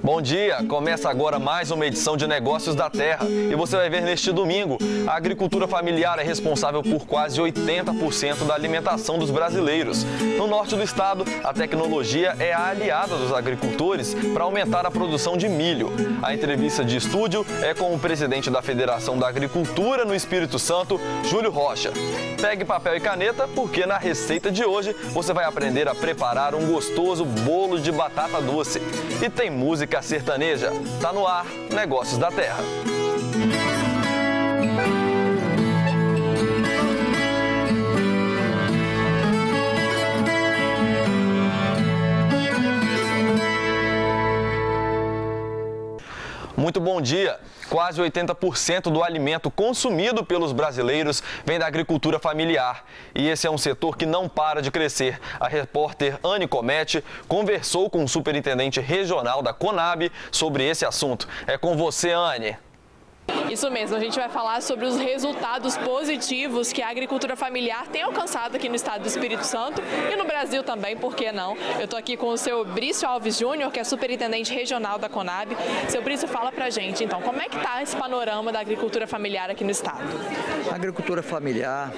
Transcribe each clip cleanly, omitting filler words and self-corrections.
Bom dia! Começa agora mais uma edição de Negócios da Terra e você vai ver neste domingo, a agricultura familiar é responsável por quase 80% da alimentação dos brasileiros. No norte do estado, a tecnologia é a aliada dos agricultores para aumentar a produção de milho. A entrevista de estúdio é com o presidente da Federação da Agricultura no Espírito Santo, Júlio Rocha. Pegue papel e caneta porque na receita de hoje você vai aprender a preparar um gostoso bolo de batata doce. E tem música sertaneja. Tá no ar, Negócios da Terra. Muito bom dia! Quase 80% do alimento consumido pelos brasileiros vem da agricultura familiar. E esse é um setor que não para de crescer. A repórter Anne Comete conversou com o superintendente regional da Conab sobre esse assunto. É com você, Anne. Isso mesmo, a gente vai falar sobre os resultados positivos que a agricultura familiar tem alcançado aqui no estado do Espírito Santo e no Brasil também, por que não? Eu estou aqui com o seu Brício Alves Júnior, que é superintendente regional da Conab. Seu Brício, fala pra gente, então, como é que está esse panorama da agricultura familiar aqui no estado? A agricultura familiar,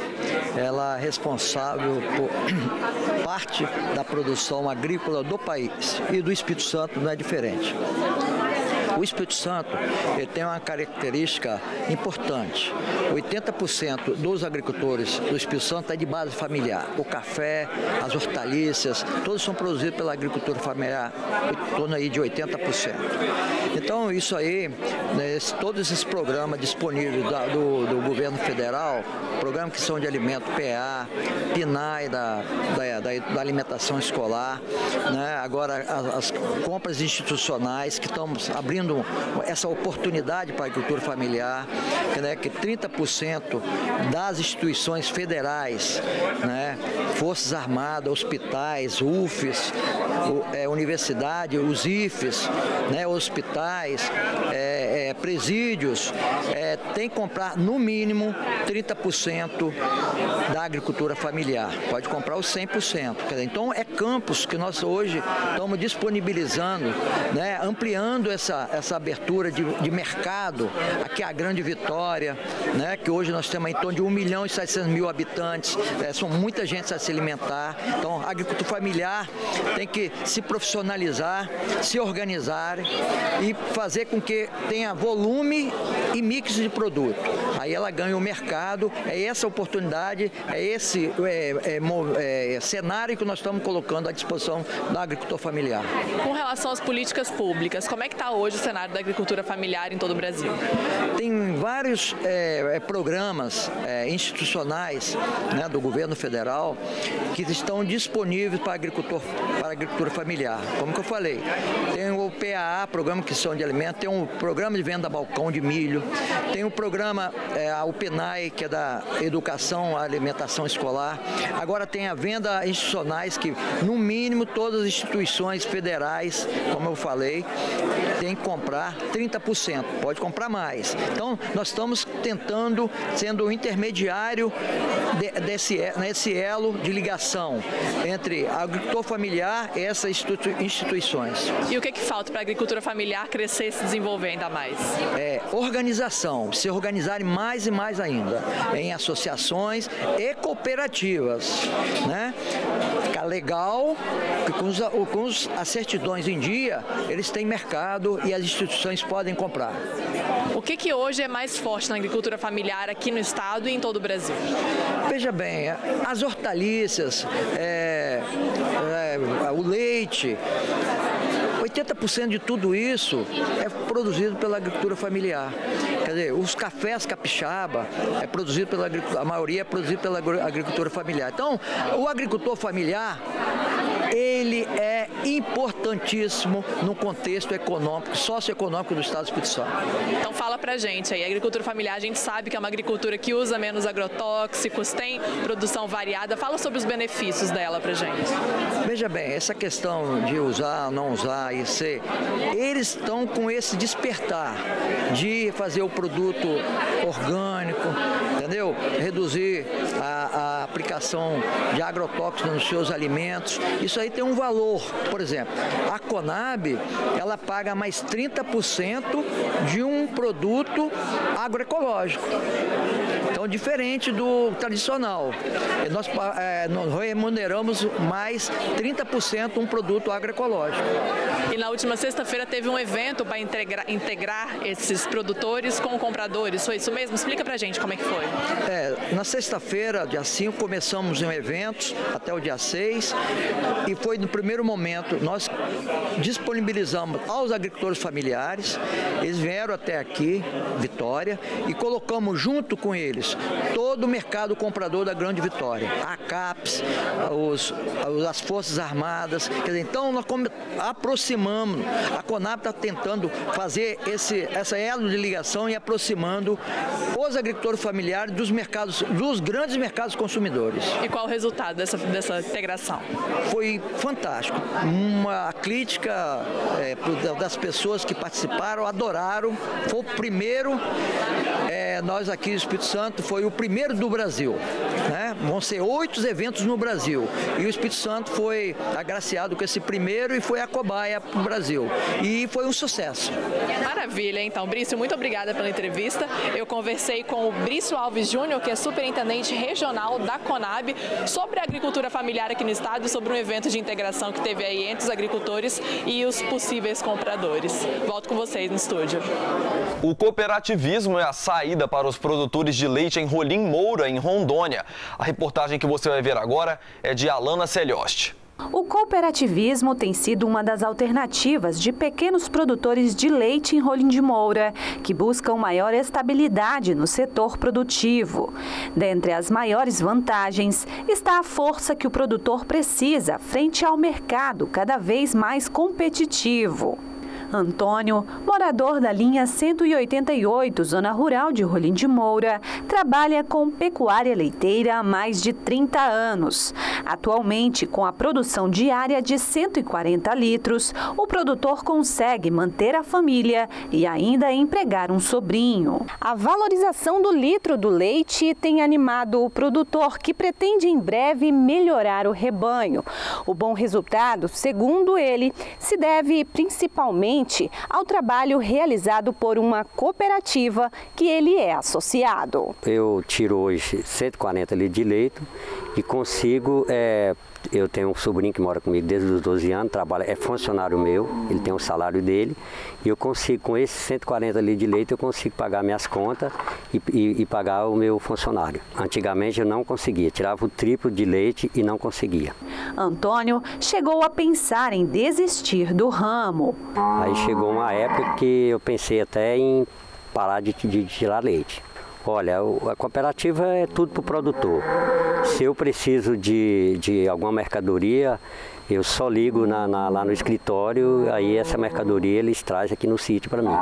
ela é responsável por parte da produção agrícola do país e do Espírito Santo não é diferente. O Espírito Santo ele tem uma característica importante. 80% dos agricultores do Espírito Santo é de base familiar. O café, as hortaliças, todos são produzidos pela agricultura familiar, em torno aí de 80%. Então, isso aí, né, todos esses programas disponíveis do governo federal, programas que são de alimento PA, PNAE da alimentação escolar, né, agora as compras institucionais que estamos abrindo essa oportunidade para a agricultura familiar, né, que 30% das instituições federais, né, Forças Armadas, hospitais, UFES, universidade, os IFES, né, hospitais, presídios, tem que comprar no mínimo 30% da agricultura familiar. Pode comprar os 100%. Quer dizer, então, é campos que nós hoje estamos disponibilizando, né, ampliando essa abertura de mercado. Aqui é a Grande Vitória, né, que hoje nós temos em torno de 1.700.000 habitantes, são muita gente a se alimentar. Então, a agricultura familiar tem que se profissionalizar, se organizar e fazer com que tenha volume e mix de produto. Aí ela ganha o mercado, é essa oportunidade, é esse cenário que nós estamos colocando à disposição da agricultura familiar. Com relação às políticas públicas, como é que está hoje o cenário da agricultura familiar em todo o Brasil? Tem vários programas institucionais, né, do governo federal que estão disponíveis para a agricultura familiar. Como que eu falei, tem o PAA, Programa de Aquisição de Alimentos, tem um programa de venda a balcão de milho, tem o programa, o PNAE, que é da Educação, Alimentação Escolar. Agora tem a venda institucionais, que no mínimo todas as instituições federais, como eu falei, tem que comprar 30%, pode comprar mais. Então, nós estamos tentando, sendo o intermediário nesse elo de ligação entre a agricultura familiar e essas instituições. E o que falta para a agricultura familiar crescer e se desenvolver ainda mais? Organização, se organizarem mais e mais ainda, em associações e cooperativas, né? Ficar legal, que com as certidões em dia, eles têm mercado e as instituições podem comprar. O que hoje é mais forte na agricultura familiar aqui no estado e em todo o Brasil? Veja bem, as hortaliças, o leite, 80% de tudo isso é produzido pela agricultura familiar. Quer dizer, os cafés capixaba é produzido pela agricultura, a maioria é produzido pela agricultura familiar. Então, o agricultor familiar, ele é importantíssimo no contexto econômico, socioeconômico do estado do Espírito Santo. Então fala pra gente aí, a agricultura familiar, a gente sabe que é uma agricultura que usa menos agrotóxicos, tem produção variada. Fala sobre os benefícios dela pra gente. Veja bem, essa questão de usar, não usar e ser, eles estão com esse despertar de fazer o produto orgânico, entendeu? Reduzir a aplicação de agrotóxicos nos seus alimentos. Isso isso aí tem um valor. Por exemplo, a Conab, ela paga mais 30% de um produto agroecológico. Então, diferente do tradicional. Nós remuneramos mais 30% um produto agroecológico. E na última sexta-feira teve um evento para integrar esses produtores com compradores. Foi isso mesmo? Explica pra gente como é que foi. Na sexta-feira, dia 5, começamos um evento até o dia 6 e foi no primeiro momento, nós disponibilizamos aos agricultores familiares, eles vieram até aqui, Vitória, e colocamos junto com eles todo o mercado comprador da Grande Vitória, a CAPES, as Forças Armadas, quer dizer, então nós aproximamos, a Conab está tentando fazer essa elo de ligação e aproximando os agricultores familiares dos mercados, dos grandes mercados consumidores. E qual o resultado dessa integração? Foi fantástico. Uma crítica das pessoas que participaram, adoraram. Foi o primeiro, nós aqui no Espírito Santo, foi o primeiro do Brasil. Né? Vão ser 8 eventos no Brasil. E o Espírito Santo foi agraciado com esse primeiro e foi a cobaia para o Brasil. E foi um sucesso. Maravilha, então, Brício, muito obrigada pela entrevista. Eu conversei com o Brício Alves Júnior, que é superintendente regional da Conab, sobre a agricultura familiar aqui no estado, sobre um evento de integração que teve aí entre os agricultores e os possíveis compradores. Volto com vocês no estúdio. O cooperativismo é a saída para os produtores de leite em Rolim Moura, em Rondônia. A reportagem que você vai ver agora é de Alana Celioste. O cooperativismo tem sido uma das alternativas de pequenos produtores de leite em Rolim de Moura, que buscam maior estabilidade no setor produtivo. Dentre as maiores vantagens está a força que o produtor precisa frente ao mercado cada vez mais competitivo. Antônio, morador da linha 188, zona rural de Rolim de Moura, trabalha com pecuária leiteira há mais de 30 anos. Atualmente, com a produção diária de 140 litros, o produtor consegue manter a família e ainda empregar um sobrinho. A valorização do litro do leite tem animado o produtor, que pretende em breve melhorar o rebanho. O bom resultado, segundo ele, se deve principalmente ao trabalho realizado por uma cooperativa que ele é associado. Eu tiro hoje 140 litros de leite e consigo, eu tenho um sobrinho que mora comigo desde os 12 anos, é funcionário meu, ele tem o salário dele, e eu consigo, com esses 140 litros de leite, eu consigo pagar minhas contas e pagar o meu funcionário. Antigamente eu não conseguia, tirava o triplo de leite e não conseguia. Antônio chegou a pensar em desistir do ramo. Aí chegou uma época que eu pensei até em parar de tirar leite. Olha, a cooperativa é tudo para o produtor. Se eu preciso de alguma mercadoria, eu só ligo lá no escritório, aí essa mercadoria eles trazem aqui no sítio para mim.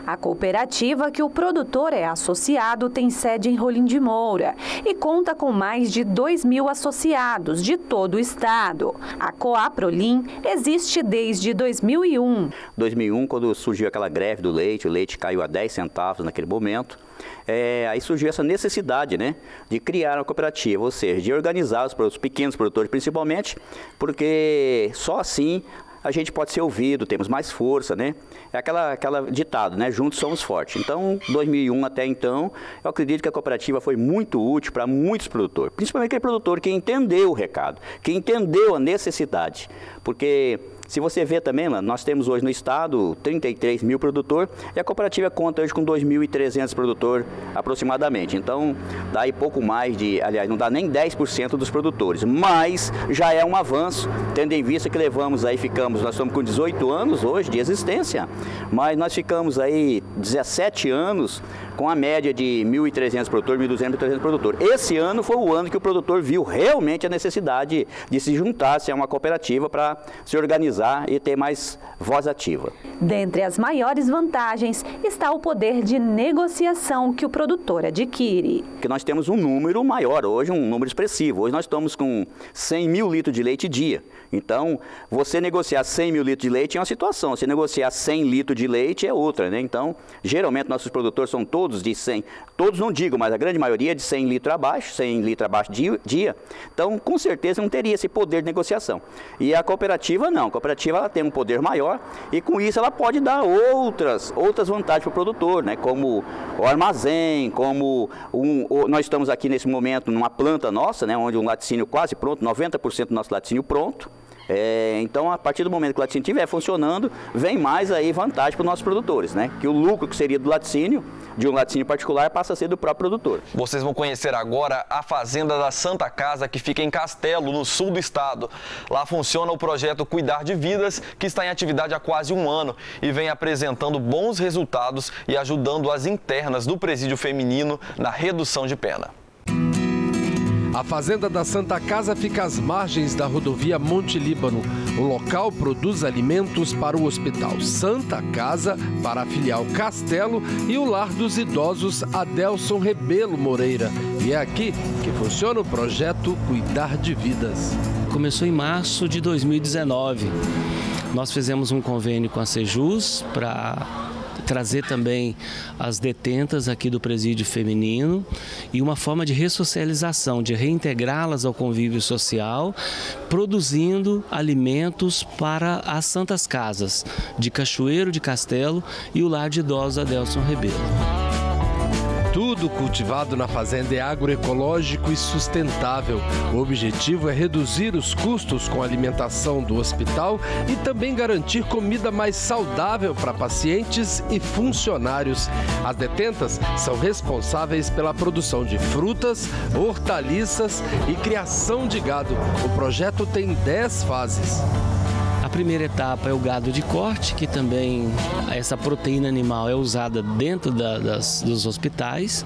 A cooperativa que o produtor é associado tem sede em Rolim de Moura e conta com mais de 2.000 associados de todo o estado. A Coaprolim existe desde 2001. 2001, quando surgiu aquela greve do leite, o leite caiu a 10 centavos naquele momento. Aí surgiu essa necessidade, né, de criar uma cooperativa, ou seja, de organizar os pequenos produtores principalmente, porque só assim a gente pode ser ouvido, temos mais força, né? É aquela ditado, né? Juntos somos fortes. Então, 2001 até então, eu acredito que a cooperativa foi muito útil para muitos produtores, principalmente aquele produtor que entendeu o recado, que entendeu a necessidade, porque se você vê também, nós temos hoje no estado 33 mil produtores e a cooperativa conta hoje com 2.300 produtores aproximadamente. Então, dá aí pouco mais aliás, não dá nem 10% dos produtores, mas já é um avanço, tendo em vista que nós estamos com 18 anos hoje de existência, mas nós ficamos aí 17 anos com a média de 1.300 produtores, 1.200, 1.300 produtores. Esse ano foi o ano que o produtor viu realmente a necessidade de se juntar a uma cooperativa para se organizar fiscalizar e ter mais voz ativa. Dentre as maiores vantagens está o poder de negociação que o produtor adquire. Que nós temos um número maior hoje, um número expressivo. Hoje nós estamos com 100 mil litros de leite dia. Então, você negociar 100 mil litros de leite é uma situação, você negociar 100 litros de leite é outra, né? Então, geralmente nossos produtores são todos de 100, todos não digo, mas a grande maioria é de 100 litros abaixo, 100 litros abaixo dia. Então, com certeza não teria esse poder de negociação. E a cooperativa não, a cooperativa ela tem um poder maior e com isso ela pode dar outras vantagens para o produtor, né? Como o armazém, como nós estamos aqui nesse momento numa planta nossa, né? Onde um laticínio quase pronto, 90% do nosso laticínio pronto. Então, a partir do momento que o laticínio estiver funcionando, vem mais aí vantagem para os nossos produtores, né? Que o lucro que seria do laticínio, de um laticínio particular, passa a ser do próprio produtor. Vocês vão conhecer agora a Fazenda da Santa Casa, que fica em Castelo, no sul do estado. Lá funciona o projeto Cuidar de Vidas, que está em atividade há quase um ano e vem apresentando bons resultados e ajudando as internas do presídio feminino na redução de pena. A Fazenda da Santa Casa fica às margens da rodovia Monte Líbano. O local produz alimentos para o Hospital Santa Casa, para a filial Castelo e o Lar dos Idosos Adelson Rebelo Moreira. E é aqui que funciona o projeto Cuidar de Vidas. Começou em março de 2019. Nós fizemos um convênio com a Sejus para trazer também as detentas aqui do presídio feminino e uma forma de ressocialização, de reintegrá-las ao convívio social, produzindo alimentos para as Santas Casas de Cachoeiro de Castelo e o Lar de Idosos Adelson Rebelo. Tudo cultivado na fazenda é agroecológico e sustentável. O objetivo é reduzir os custos com a alimentação do hospital e também garantir comida mais saudável para pacientes e funcionários. As detentas são responsáveis pela produção de frutas, hortaliças e criação de gado. O projeto tem 10 fases. A primeira etapa é o gado de corte, que também essa proteína animal é usada dentro dos hospitais.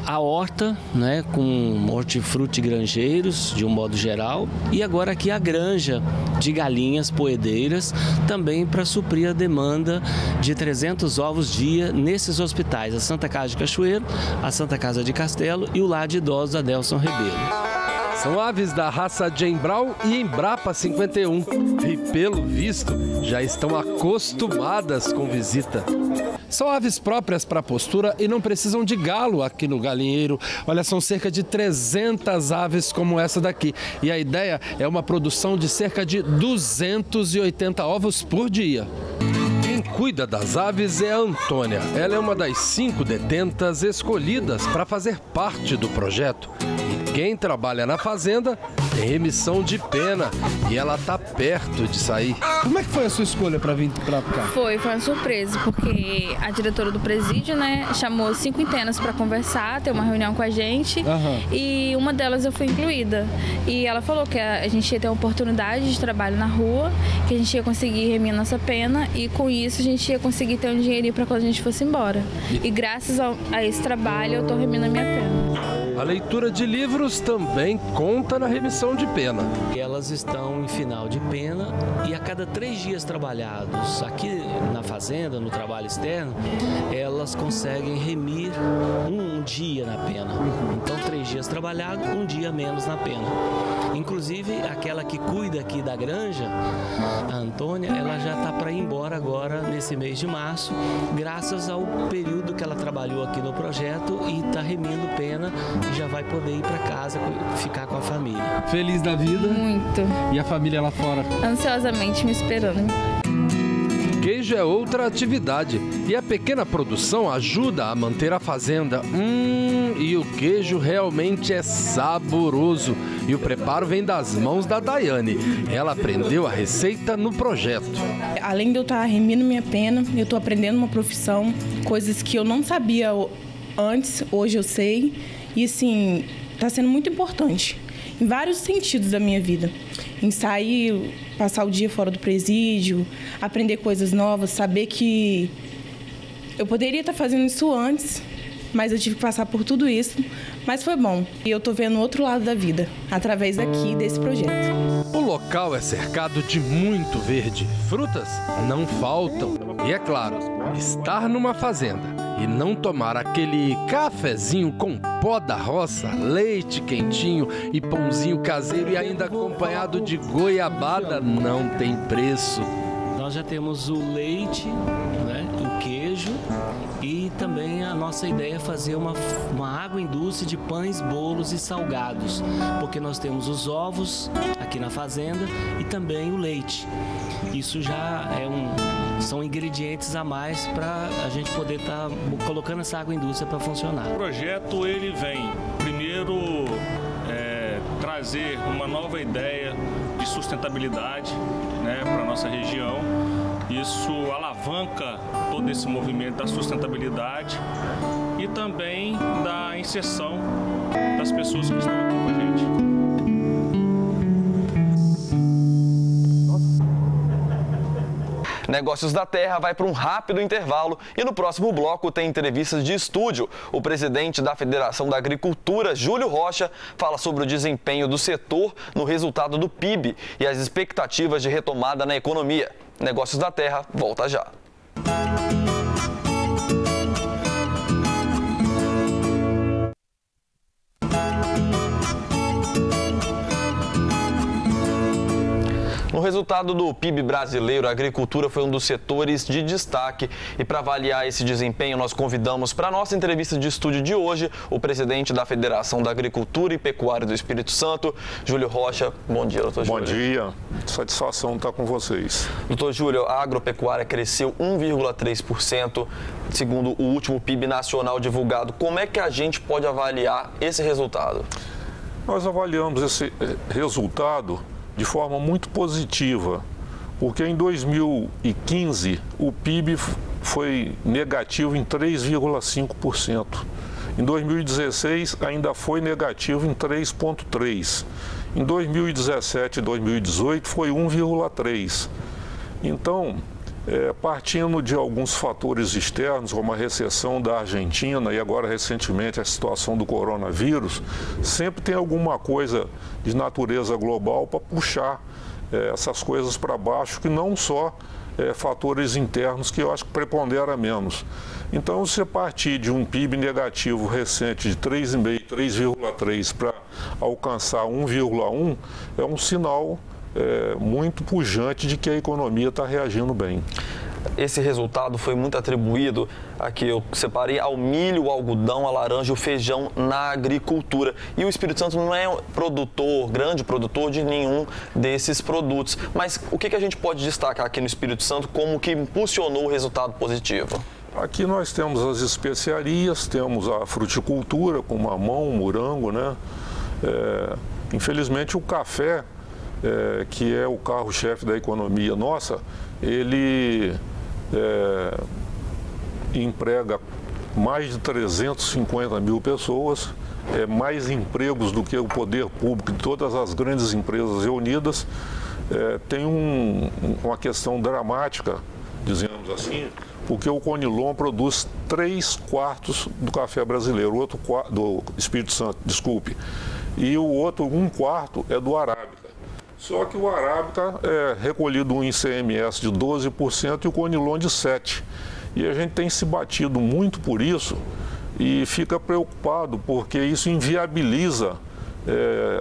A horta, né, com hortifruti granjeiros, de um modo geral. E agora aqui a granja de galinhas poedeiras, também para suprir a demanda de 300 ovos dia nesses hospitais. A Santa Casa de Cachoeiro, a Santa Casa de Castelo e o Lar de Idosos Adelson Rebelo. São aves da raça Jane Brown e Embrapa 51 e, pelo visto, já estão acostumadas com visita. São aves próprias para a postura e não precisam de galo aqui no galinheiro. Olha, são cerca de 300 aves como essa daqui. E a ideia é uma produção de cerca de 280 ovos por dia. Quem cuida das aves é a Antônia. Ela é uma das 5 detentas escolhidas para fazer parte do projeto. E quem trabalha na fazenda tem remissão de pena e ela está perto de sair. Como é que foi a sua escolha para vir para cá? Foi uma surpresa, porque a diretora do presídio, né, chamou 5 internas para conversar, ter uma reunião com a gente, e uma delas eu fui incluída. E ela falou que a gente ia ter uma oportunidade de trabalho na rua, que a gente ia conseguir remir nossa pena e com isso a gente ia conseguir ter um dinheirinho para quando a gente fosse embora. E graças a esse trabalho eu estou remindo a minha pena. A leitura de livros também conta na remissão de pena. Elas estão em final de pena e a cada 3 dias trabalhados aqui na fazenda, no trabalho externo, elas conseguem remir um dia na pena. Então 3 dias trabalhados, 1 dia menos na pena. Inclusive aquela que cuida aqui da granja, a Antônia, ela já está para ir embora agora nesse mês de março, graças ao período que ela trabalhou aqui no projeto e está remindo pena e já vai poder ir para casa, ficar com a família. Feliz da vida? Muito. E a família lá fora? Ansiosamente me esperando. Queijo é outra atividade e a pequena produção ajuda a manter a fazenda. E o queijo realmente é saboroso. E o preparo vem das mãos da Daiane. Ela aprendeu a receita no projeto. Além de eu estar remindo minha pena, eu estou aprendendo uma profissão, coisas que eu não sabia antes, hoje eu sei. E assim, está sendo muito importante em vários sentidos da minha vida. Em sair, passar o dia fora do presídio, aprender coisas novas, saber que eu poderia estar fazendo isso antes mas eu tive que passar por tudo isso, mas foi bom. E eu tô vendo o outro lado da vida, através aqui desse projeto. O local é cercado de muito verde, frutas não faltam. E é claro, estar numa fazenda e não tomar aquele cafezinho com pó da roça, leite quentinho e pãozinho caseiro e ainda acompanhado de goiabada não tem preço. Nós já temos o leite, né, o queijo e também a nossa ideia é fazer uma água indústria de pães, bolos e salgados, porque nós temos os ovos aqui na fazenda e também o leite. Isso já são ingredientes a mais para a gente poder estar colocando essa água indústria para funcionar. O projeto ele vem primeiro trazer uma nova ideia de sustentabilidade, né, para a nossa região. Isso alavanca todo esse movimento da sustentabilidade e também da inserção das pessoas que estão aqui com a gente. Negócios da Terra vai para um rápido intervalo e no próximo bloco tem entrevistas de estúdio. O presidente da Federação da Agricultura, Júlio Rocha, fala sobre o desempenho do setor no resultado do PIB e as expectativas de retomada na economia. Negócios da Terra volta já. No resultado do PIB brasileiro, a agricultura foi um dos setores de destaque. E para avaliar esse desempenho, nós convidamos para a nossa entrevista de estúdio de hoje o presidente da Federação da Agricultura e Pecuária do Espírito Santo, Júlio Rocha. Bom dia, doutor Júlio. Bom dia, satisfação estar com vocês. Doutor Júlio, a agropecuária cresceu 1,3%, segundo o último PIB nacional divulgado. Como é que a gente pode avaliar esse resultado? Nós avaliamos esse resultado de forma muito positiva, porque em 2015 o PIB foi negativo em 3,5%. Em 2016 ainda foi negativo em 3,3%. Em 2017 e 2018 foi 1,3%. Então, partindo de alguns fatores externos, como a recessão da Argentina e agora recentemente a situação do coronavírus, sempre tem alguma coisa de natureza global para puxar essas coisas para baixo, que não só fatores internos, que eu acho que prepondera menos. Então, se partir de um PIB negativo recente de 3,5%, 3,3% para alcançar 1,1%, é um sinal muito pujante de que a economia está reagindo bem. Esse resultado foi muito atribuído, aqui eu separei, ao milho, o algodão, a laranja e o feijão na agricultura. E o Espírito Santo não é grande produtor de nenhum desses produtos. Mas o que a gente pode destacar aqui no Espírito Santo como que impulsionou o resultado positivo? Aqui nós temos as especiarias, temos a fruticultura com mamão, morango, né? Infelizmente o café, que é o carro-chefe da economia nossa, ele emprega mais de 350 mil pessoas, mais empregos do que o poder público de todas as grandes empresas reunidas. Tem uma questão dramática, dizemos assim, porque o Conilon produz 3/4 do café brasileiro, do Espírito Santo, desculpe, e o outro 1/4 é do Arábica. Só que o Arábica é recolhido um ICMS de 12% e o Conilon de 7%. E a gente tem se batido muito por isso e fica preocupado porque isso inviabiliza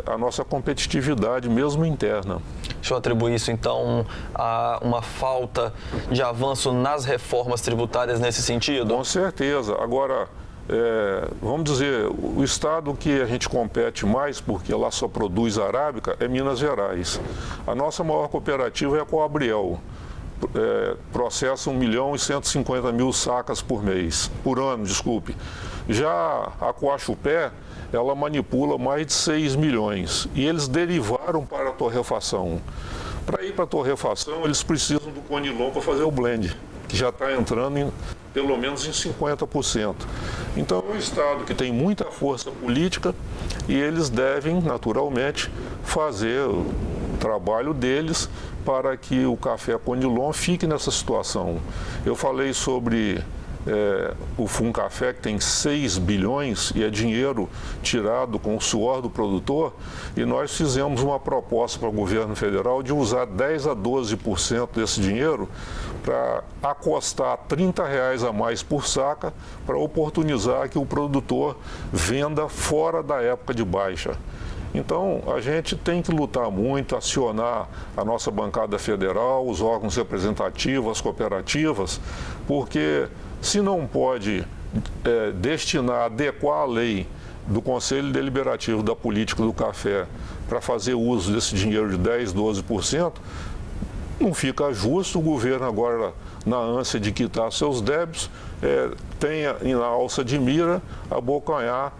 a nossa competitividade, mesmo interna. Deixa eu atribuir isso, então, a uma falta de avanço nas reformas tributárias nesse sentido? Com certeza. Agora, vamos dizer, o estado que a gente compete mais, porque lá só produz arábica, é Minas Gerais. A nossa maior cooperativa é a Coabriel. Processa 1.150.000 sacas por ano, desculpe. Já a Coachupé, ela manipula mais de 6 milhões e eles derivaram para a torrefação. Para ir para a torrefação, eles precisam do Conilon para fazer o blend, que já está entrando pelo menos em 50%. Então é um estado que tem muita força política e eles devem, naturalmente, fazer o trabalho deles para que o café Conilon fique nessa situação. Eu falei sobre o Funcafé, que tem 6 bilhões e é dinheiro tirado com o suor do produtor, e nós fizemos uma proposta para o governo federal de usar 10 a 12% desse dinheiro para acostar R$30 a mais por saca para oportunizar que o produtor venda fora da época de baixa. Então, a gente tem que lutar muito, acionar a nossa bancada federal, os órgãos representativos, as cooperativas, porque se não pode adequar a lei do Conselho Deliberativo da Política do Café para fazer uso desse dinheiro de 10, 12%, não fica justo o governo agora, na ânsia de quitar seus débitos, tenha na alça de mira abocanhar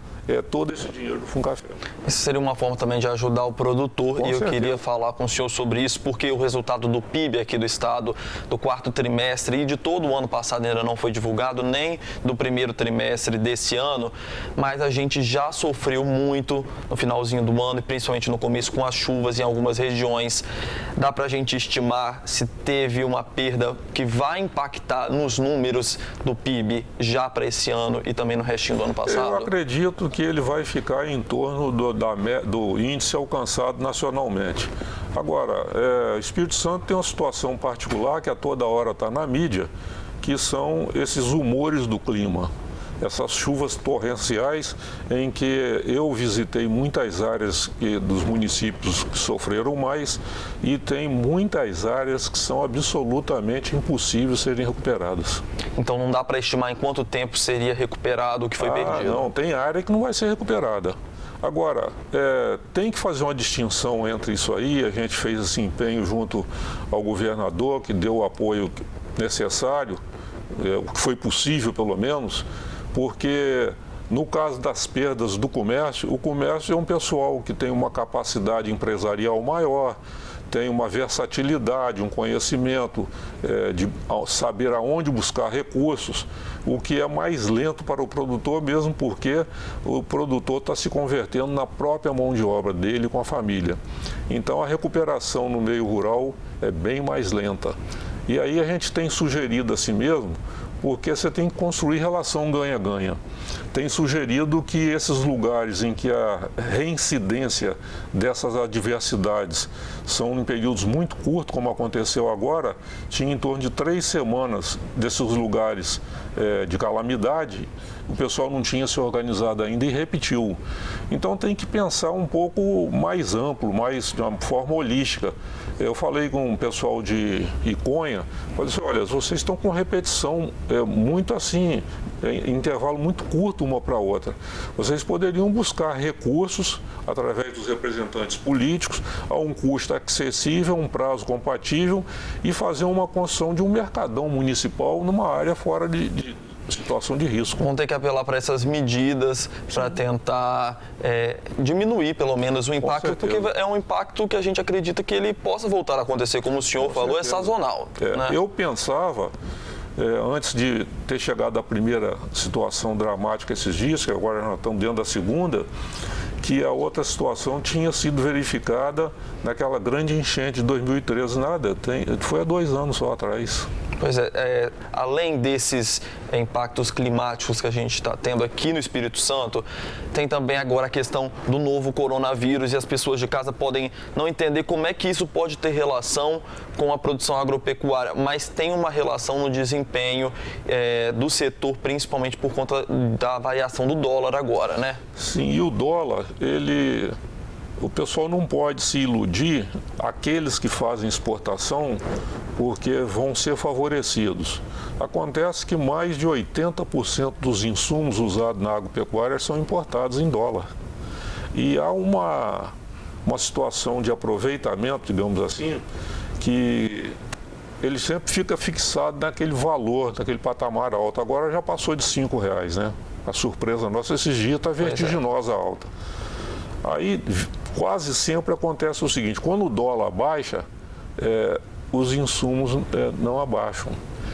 todo esse dinheiro do Funcafé. Isso seria uma forma também de ajudar o produtor, Com e eu certeza. queria falar com o senhor sobre isso, porque o resultado do PIB aqui do estado, do 4º trimestre e de todo o ano passado ainda não foi divulgado, nem do 1º trimestre desse ano, mas a gente já sofreu muito no finalzinho do ano e principalmente no começo com as chuvas em algumas regiões. Dá para a gente estimar se teve uma perda que vai impactar nos números do PIB já para esse ano e também no restinho do ano passado? Eu acredito que ele vai ficar em torno do índice alcançado nacionalmente. Agora, o Espírito Santo tem uma situação particular que a toda hora está na mídia, que são esses humores do clima. Essas chuvas torrenciais em que eu visitei muitas áreas dos municípios que sofreram mais e tem muitas áreas que são absolutamente impossíveis serem recuperadas. Então não dá para estimar em quanto tempo seria recuperado o que foi perdido? Não, tem área que não vai ser recuperada. Agora, tem que fazer uma distinção entre isso aí. A gente fez esse empenho junto ao governador, que deu o apoio necessário, o que foi possível pelo menos, porque no caso das perdas do comércio, o comércio é um pessoal que tem uma capacidade empresarial maior, tem uma versatilidade, um conhecimento de saber aonde buscar recursos, o que é mais lento para o produtor mesmo, porque o produtor está se convertendo na própria mão de obra dele com a família. Então a recuperação no meio rural é bem mais lenta. E aí a gente tem sugerido a si mesmo, porque você tem que construir relação ganha-ganha. Tem sugerido que esses lugares em que a reincidência dessas adversidades são em períodos muito curtos, como aconteceu agora, tinha em torno de 3 semanas desses lugares de calamidade, o pessoal não tinha se organizado ainda e repetiu. Então tem que pensar um pouco mais amplo, de uma forma holística. Eu falei com o pessoal de Iconha, falei assim, olha, vocês estão com repetição muito assim, em intervalo muito curto uma para a outra. Vocês poderiam buscar recursos através dos representantes políticos a um custo acessível, um prazo compatível e fazer uma construção de um mercadão municipal numa área fora de situação de risco. Vão ter que apelar para essas medidas para tentar diminuir pelo menos o impacto, porque é um impacto que a gente acredita que ele possa voltar a acontecer, como o senhor falou, é sazonal. Né? Eu pensava, antes de ter chegado à primeira situação dramática esses dias, que agora nós estamos dentro da segunda, que a outra situação tinha sido verificada naquela grande enchente de 2013. Nada, foi há 2 anos só atrás. Pois além desses impactos climáticos que a gente está tendo aqui no Espírito Santo, tem também agora a questão do novo coronavírus e as pessoas de casa podem não entender como é que isso pode ter relação com a produção agropecuária, mas tem uma relação no desempenho do setor, principalmente por conta da variação do dólar agora, né? Sim, e o dólar, o pessoal não pode se iludir, aqueles que fazem exportação, porque vão ser favorecidos. Acontece que mais de 80% dos insumos usados na agropecuária são importados em dólar. E há uma situação de aproveitamento, digamos assim, que ele sempre fica fixado naquele valor, naquele patamar alto. Agora já passou de R$5, né? A surpresa nossa esses dias está vertiginosa alta. Aí quase sempre acontece o seguinte, quando o dólar baixa, os insumos não abaixam.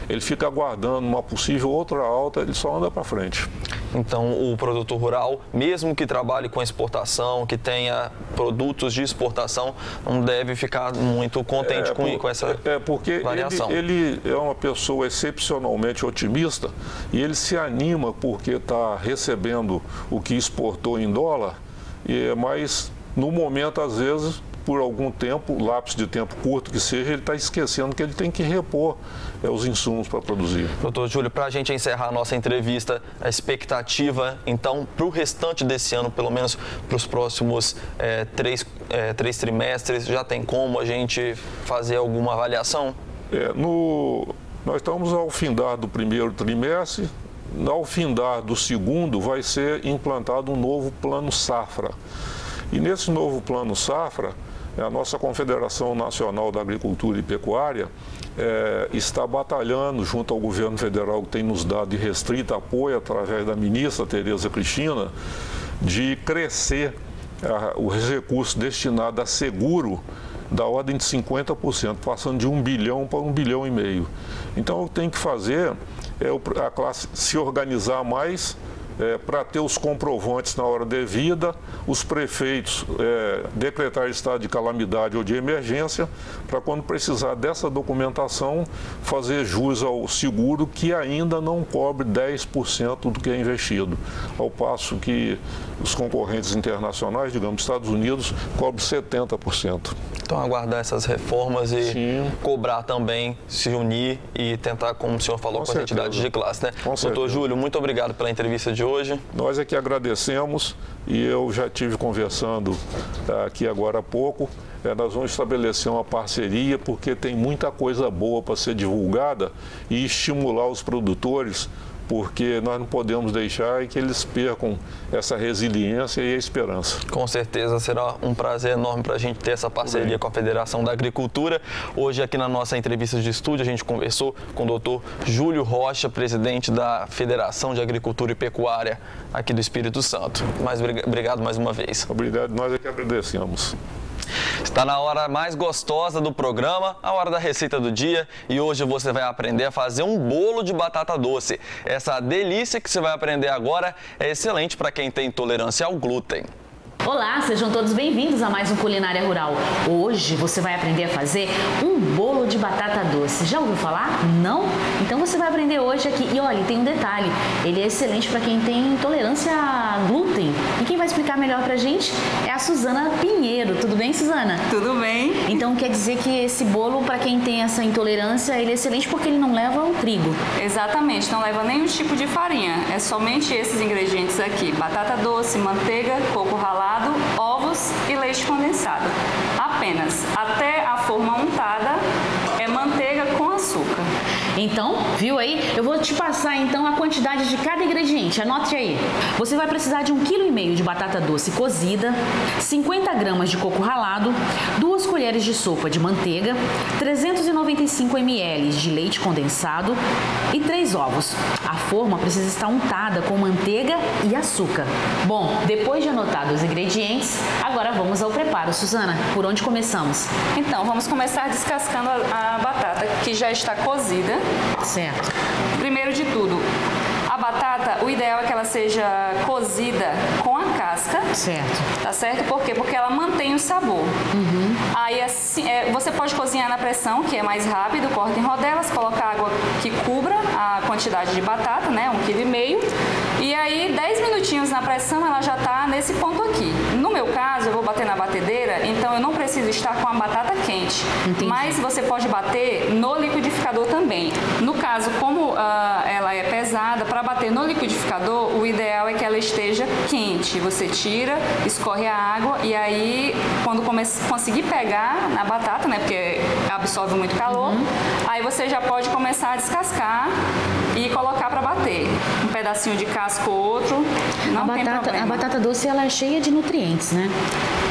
Ele fica aguardando uma possível outra alta, ele só anda para frente. Então, o produtor rural, mesmo que trabalhe com exportação, que tenha produtos de exportação, não deve ficar muito contente com essa porque variação. Ele é uma pessoa excepcionalmente otimista e ele se anima porque está recebendo o que exportou em dólar, mas no momento, às vezes, por algum tempo, lapso de tempo curto que seja, ele está esquecendo que ele tem que repor os insumos para produzir. Doutor Júlio, para a gente encerrar a nossa entrevista, a expectativa, então, para o restante desse ano, pelo menos para os próximos três trimestres, já tem como a gente fazer alguma avaliação? Nós estamos ao findar do primeiro trimestre, ao findar do segundo vai ser implantado um novo plano safra. E nesse novo plano safra, a nossa Confederação Nacional da Agricultura e Pecuária está batalhando junto ao governo federal, que tem nos dado irrestrito apoio através da ministra Tereza Cristina, de crescer os recursos destinados a seguro da ordem de 50%, passando de 1 bilhão para 1,5 bilhão. Então, o que tem que fazer é a classe se organizar mais, para ter os comprovantes na hora devida, os prefeitos decretar estado de calamidade ou de emergência, para quando precisar dessa documentação, fazer jus ao seguro que ainda não cobre 10% do que é investido, ao passo que os concorrentes internacionais, digamos, Estados Unidos, cobrem 70%. Então, aguardar essas reformas e cobrar também, se unir e tentar, como o senhor falou, com as entidades de classe, né? Doutor Júlio, muito obrigado pela entrevista de hoje. Nós é que agradecemos e eu já estive conversando aqui agora há pouco. Nós vamos estabelecer uma parceria porque tem muita coisa boa para ser divulgada e estimular os produtores, porque nós não podemos deixar que eles percam essa resiliência e a esperança. Com certeza será um prazer enorme para a gente ter essa parceria com a Federação da Agricultura. Hoje aqui na nossa entrevista de estúdio a gente conversou com o doutor Júlio Rocha, presidente da Federação de Agricultura e Pecuária aqui do Espírito Santo. Mas obrigado mais uma vez. Obrigado, nós é que agradecemos. Está na hora mais gostosa do programa, a hora da receita do dia, e hoje você vai aprender a fazer um bolo de batata doce. Essa delícia que você vai aprender agora é excelente para quem tem intolerância ao glúten. Olá, sejam todos bem-vindos a mais um Culinária Rural. Hoje você vai aprender a fazer um bolo de batata doce. Já ouviu falar? Não? Então você vai aprender hoje aqui. E olha, tem um detalhe, ele é excelente para quem tem intolerância a glúten. E quem vai explicar melhor pra gente é a Suzana Pinheiro. Tudo bem, Suzana? Tudo bem. Então quer dizer que esse bolo, para quem tem essa intolerância, ele é excelente porque ele não leva o trigo. Exatamente, não leva nenhum tipo de farinha. É somente esses ingredientes aqui: batata doce, manteiga, coco ralado, ovos e leite condensado. Apenas. Até a forma untada é manteiga com açúcar. Então, viu aí? Eu vou te passar então a quantidade de cada ingrediente. Anote aí. Você vai precisar de 1,5 kg de batata doce cozida, 50 gramas de coco ralado, 2 colheres de sopa de manteiga, 395 ml de leite condensado e 3 ovos. A forma precisa estar untada com manteiga e açúcar. Bom, depois de anotar os ingredientes, agora vamos ao preparo. Suzana, por onde começamos? Então, vamos começar descascando a batata que já está cozida. Certo. Primeiro de tudo, a batata, o ideal é que ela seja cozida com a casca. Certo. Tá certo? Por quê? Porque ela mantém o sabor. Aí assim, você pode cozinhar na pressão, que é mais rápido, corta em rodelas, coloca água que cubra a quantidade de batata, né? 1,5 kg. E aí, 10 minutinhos na pressão, ela já tá nesse ponto aqui. No meu caso, eu vou bater na batedeira, então eu não preciso estar com a batata quente. Entendi. Mas você pode bater no liquidificador também. No caso, como ela é pesada, para bater no liquidificador, o ideal é que ela esteja quente. Você tira, escorre a água e aí, quando conseguir pegar na batata, né, porque absorve muito calor, aí você já pode começar a descascar e colocar para bater. Um pedacinho de casco ou outro, não tem problema. A batata doce, ela é cheia de nutrientes, né?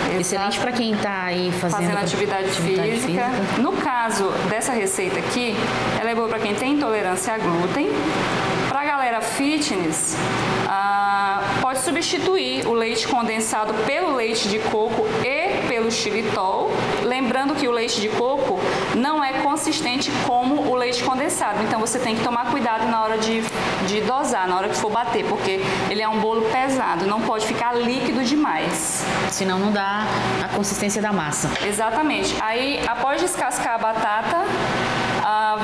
Exato. Excelente para quem está aí fazendo atividade física. No caso dessa receita aqui, ela é boa para quem tem intolerância a glúten, Para a galera fitness, pode substituir o leite condensado pelo leite de coco e pelo xilitol. Lembrando que o leite de coco não é consistente como o leite condensado. Então você tem que tomar cuidado na hora de dosar, na hora que for bater, porque ele é um bolo pesado, não pode ficar líquido demais. Senão não dá a consistência da massa. Exatamente. Aí, após descascar a batata,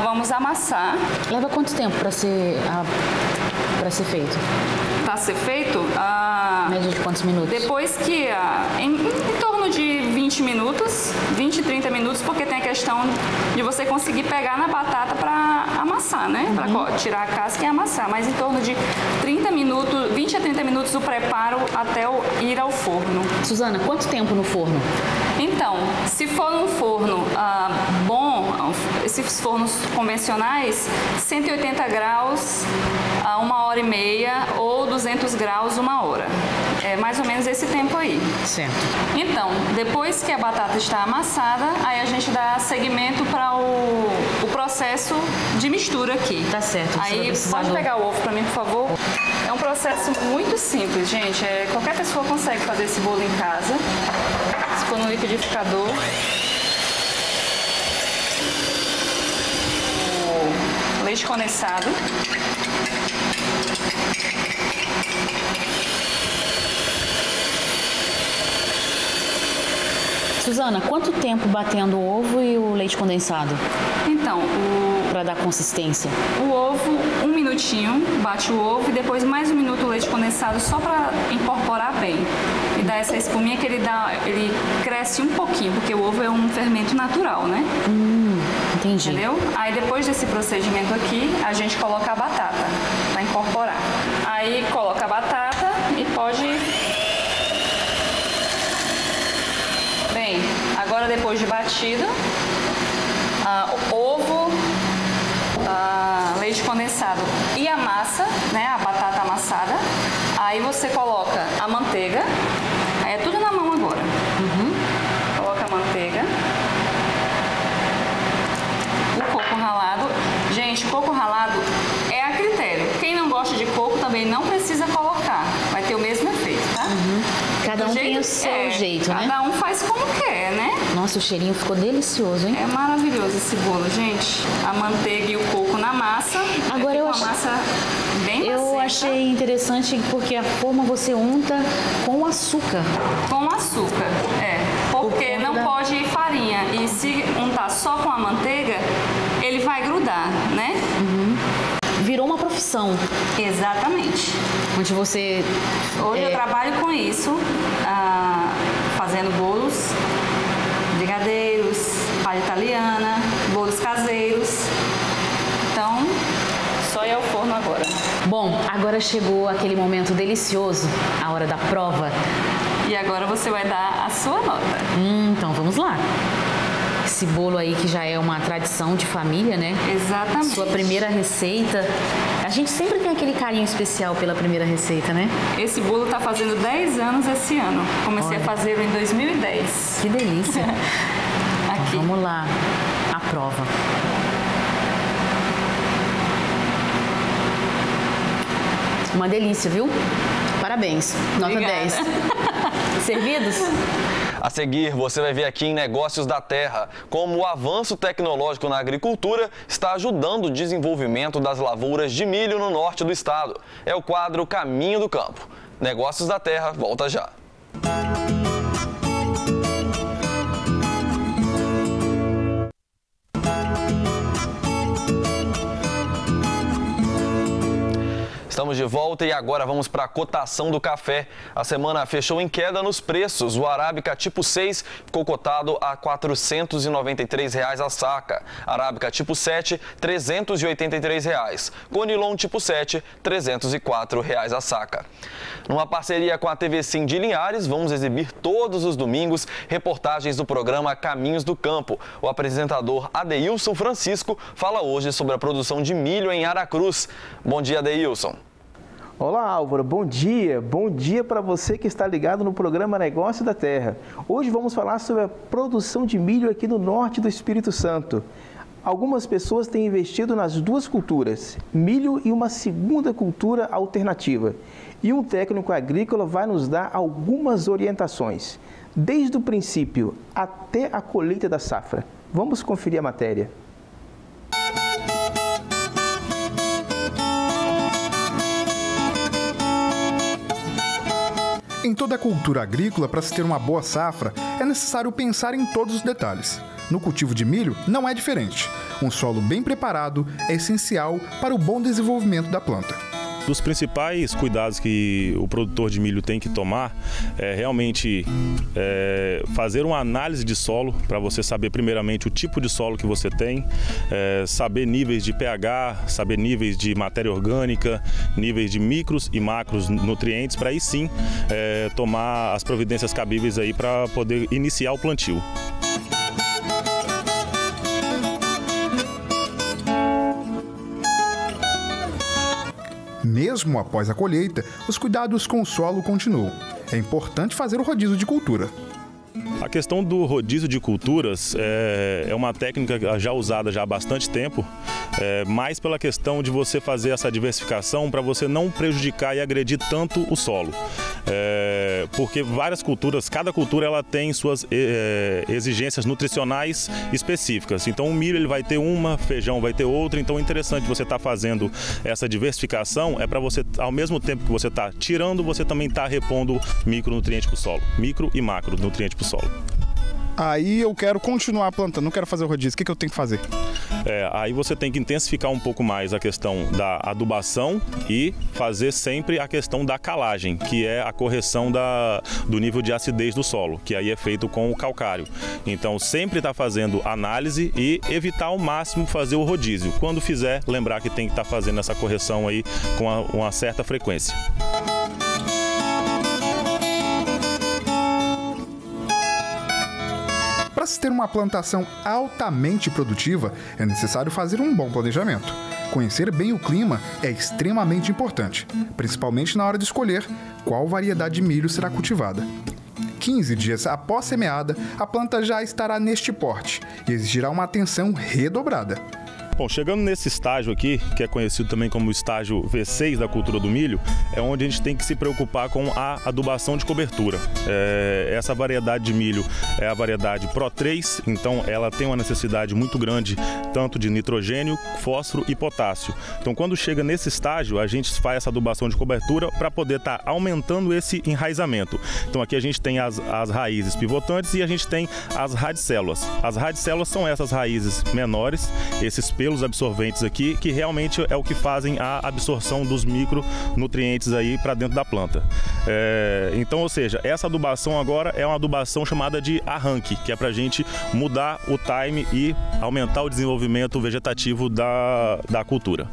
vamos amassar. Leva quanto tempo para ser feito? Para ser feito? Média de quantos minutos? Depois que, em torno de 20 minutos, 20, 30 minutos, porque tem a questão de você conseguir pegar na batata para amassar, né? Para tirar a casca e amassar. Mas em torno de 30 minutos, 20 a 30 minutos o preparo até ir ao forno. Suzana, quanto tempo no forno? Então, se for num forno bom, esses fornos convencionais, 180 graus, 1h30 ou 200 graus, 1 hora. É mais ou menos esse tempo aí. Certo. Então, depois que a batata está amassada, aí a gente dá seguimento para o processo de mistura aqui. Tá certo. Aí pode pegar o ovo para mim, por favor. É um processo muito simples, gente. Qualquer pessoa consegue fazer esse bolo em casa. Se for no liquidificador. O leite condensado. Suzana, quanto tempo batendo o ovo e o leite condensado? Então, para dar consistência. O ovo, 1 minutinho, bate o ovo e depois mais 1 minuto o leite condensado só para incorporar bem. E dar essa espuminha que ele cresce um pouquinho, porque o ovo é um fermento natural, né? Entendi. Entendeu? Aí depois desse procedimento aqui, a gente coloca a batata para incorporar. Aí coloca a batata e pode... Bem, agora depois de batido, ovo, leite condensado e a massa, né, a batata amassada. Aí você coloca a manteiga, aí é tudo na mão agora. Coloca a manteiga, o coco ralado. Gente, coco ralado é a critério. Quem não gosta de coco também não precisa colocar, vai ter o mesmo efeito, tá? Cada um tem o seu jeito, né? Cada um faz como quer, né? Nossa, o cheirinho ficou delicioso, hein? É maravilhoso esse bolo, gente. A manteiga e o coco na massa. Agora eu achei... massa bem Eu achei interessante porque a forma você unta com açúcar. Com açúcar, porque não pode ir farinha. E se untar só com a manteiga, ele vai grudar, né? Virou uma profissão. Exatamente. Onde você... Hoje eu trabalho com isso, fazendo bolos, brigadeiros, palha italiana, bolos caseiros. Então, só ir ao forno agora. Bom, agora chegou aquele momento delicioso, a hora da prova. E agora você vai dar a sua nota. Então vamos lá. Esse bolo aí que já é uma tradição de família, né? Exatamente. Sua primeira receita. A gente sempre tem aquele carinho especial pela primeira receita, né? Esse bolo tá fazendo 10 anos esse ano. Comecei a fazê-lo em 2010. Que delícia. Aqui. Vamos lá. A prova. Uma delícia, viu? Parabéns. Nota Obrigada. 10. Servidos? A seguir, você vai ver aqui em Negócios da Terra como o avanço tecnológico na agricultura está ajudando o desenvolvimento das lavouras de milho no norte do estado. É o quadro Caminho do Campo. Negócios da Terra volta já. Estamos de volta e agora vamos para a cotação do café. A semana fechou em queda nos preços. O Arábica tipo 6 ficou cotado a R$ 493 a saca. Arábica tipo 7, R$ 383. Conilon tipo 7, R$ 304 a saca. Numa parceria com a TV Sim de Linhares, vamos exibir todos os domingos reportagens do programa Caminhos do Campo. O apresentador Adeilson Francisco fala hoje sobre a produção de milho em Aracruz. Bom dia, Adeilson. Olá, Álvaro, bom dia. Bom dia para você que está ligado no programa Negócio da Terra. Hoje vamos falar sobre a produção de milho aqui no norte do Espírito Santo. Algumas pessoas têm investido nas duas culturas, milho e uma segunda cultura alternativa. E um técnico agrícola vai nos dar algumas orientações, desde o princípio até a colheita da safra. Vamos conferir a matéria. Em toda a cultura agrícola, para se ter uma boa safra, é necessário pensar em todos os detalhes. No cultivo de milho, não é diferente. Um solo bem preparado é essencial para o bom desenvolvimento da planta. Dos principais cuidados que o produtor de milho tem que tomar é realmente fazer uma análise de solo para você saber primeiramente o tipo de solo que você tem, saber níveis de pH, saber níveis de matéria orgânica, níveis de micros e macros nutrientes, para aí sim tomar as providências cabíveis aí para poder iniciar o plantio. Mesmo após a colheita, os cuidados com o solo continuam. É importante fazer o rodízio de cultura. A questão do rodízio de culturas é uma técnica já usada já há bastante tempo, mais pela questão de você fazer essa diversificação para você não prejudicar e agredir tanto o solo. Porque várias culturas, cada cultura ela tem suas exigências nutricionais específicas. Então o milho ele vai ter uma, feijão vai ter outra. Então é interessante você estar fazendo essa diversificação para você, ao mesmo tempo que você está tirando, você também está repondo micronutriente para o solo, micro e macronutriente para o solo. Aí eu quero continuar plantando, não quero fazer o rodízio, o que eu tenho que fazer? Aí você tem que intensificar um pouco mais a questão da adubação e fazer sempre a questão da calagem, que é a correção do nível de acidez do solo, que aí é feito com o calcário. Então sempre está fazendo análise e evitar ao máximo fazer o rodízio. Quando fizer, lembrar que tem que estar fazendo essa correção aí com uma certa frequência. Para se ter uma plantação altamente produtiva, é necessário fazer um bom planejamento. Conhecer bem o clima é extremamente importante, principalmente na hora de escolher qual variedade de milho será cultivada. 15 dias após semeada, a planta já estará neste porte e exigirá uma atenção redobrada. Bom, chegando nesse estágio aqui, que é conhecido também como estágio V6 da cultura do milho, é onde a gente tem que se preocupar com a adubação de cobertura. Essa variedade de milho é a variedade Pro 3, então ela tem uma necessidade muito grande tanto de nitrogênio, fósforo e potássio. Então quando chega nesse estágio, a gente faz essa adubação de cobertura para poder estar aumentando esse enraizamento. Então aqui a gente tem as raízes pivotantes e a gente tem as radicélulas. As radicélulas são essas raízes menores, esses pelos absorventes aqui, que realmente é o que fazem a absorção dos micronutrientes aí para dentro da planta. Então, ou seja, essa adubação agora é uma adubação chamada de arranque, que é para a gente mudar o time e aumentar o desenvolvimento vegetativo da cultura.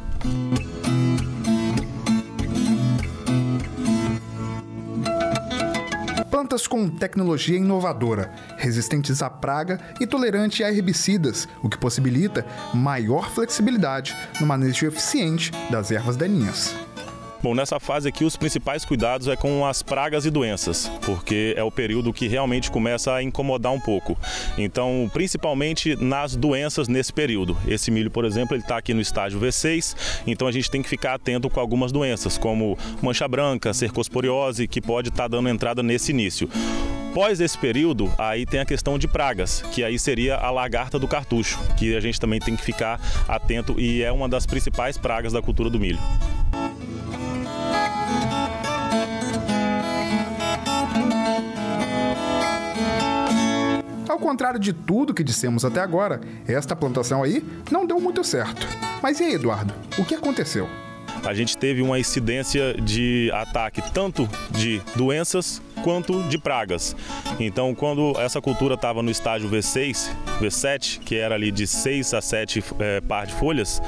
Plantas com tecnologia inovadora, resistentes à praga e tolerantes a herbicidas, o que possibilita maior flexibilidade no manejo eficiente das ervas daninhas. Bom, nessa fase aqui os principais cuidados é com as pragas e doenças, porque é o período que realmente começa a incomodar um pouco. Então, principalmente nas doenças nesse período. Esse milho, por exemplo, ele está aqui no estágio V6, então a gente tem que ficar atento com algumas doenças, como mancha branca, cercosporiose, que pode estar dando entrada nesse início. Após esse período, aí tem a questão de pragas, que aí seria a lagarta do cartucho, que a gente também tem que ficar atento e é uma das principais pragas da cultura do milho. Ao contrário de tudo que dissemos até agora, esta plantação aí não deu muito certo. Mas e aí, Eduardo, o que aconteceu? A gente teve uma incidência de ataque tanto de doenças quanto de pragas. Então, quando essa cultura estava no estágio V6, V7, que era ali de 6 a 7 par de folhas,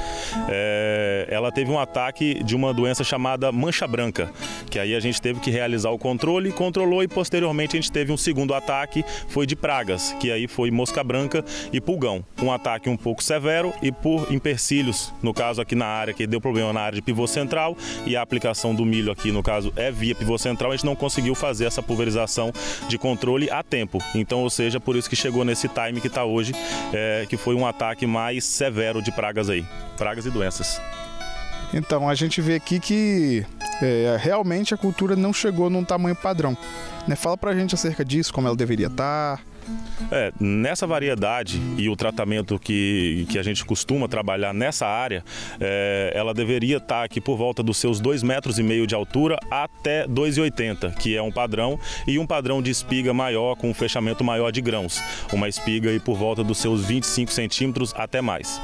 ela teve um ataque de uma doença chamada mancha branca, que aí a gente teve que realizar o controle, controlou e posteriormente a gente teve um segundo ataque, foi de pragas, que aí foi mosca branca e pulgão. Um ataque um pouco severo e por empecilhos, no caso aqui na área, que deu problema na área de pivô central e a aplicação do milho aqui, no caso, é via pivô central, a gente não conseguiu fazer essa pulverização de controle a tempo. Então, ou seja, por isso que chegou nesse time que está hoje, que foi um ataque mais severo de pragas aí, pragas e doenças. Então, a gente vê aqui que realmente a cultura não chegou num tamanho padrão. Né? Fala pra gente acerca disso, como ela deveria estar. Nessa variedade e o tratamento que a gente costuma trabalhar nessa área, ela deveria estar aqui por volta dos seus 2,5 metros de altura até 2,80, que é um padrão, e um padrão de espiga maior, com um fechamento maior de grãos. Uma espiga aí por volta dos seus 25 centímetros até mais.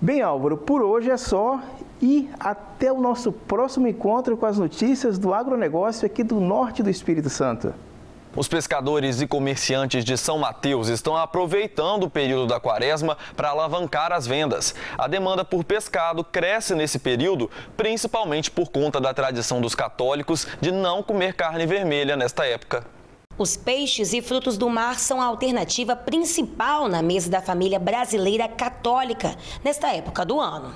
Bem, Álvaro, por hoje é só e até o nosso próximo encontro com as notícias do agronegócio aqui do norte do Espírito Santo. Os pescadores e comerciantes de São Mateus estão aproveitando o período da quaresma para alavancar as vendas. A demanda por pescado cresce nesse período, principalmente por conta da tradição dos católicos de não comer carne vermelha nesta época. Os peixes e frutos do mar são a alternativa principal na mesa da família brasileira católica nesta época do ano.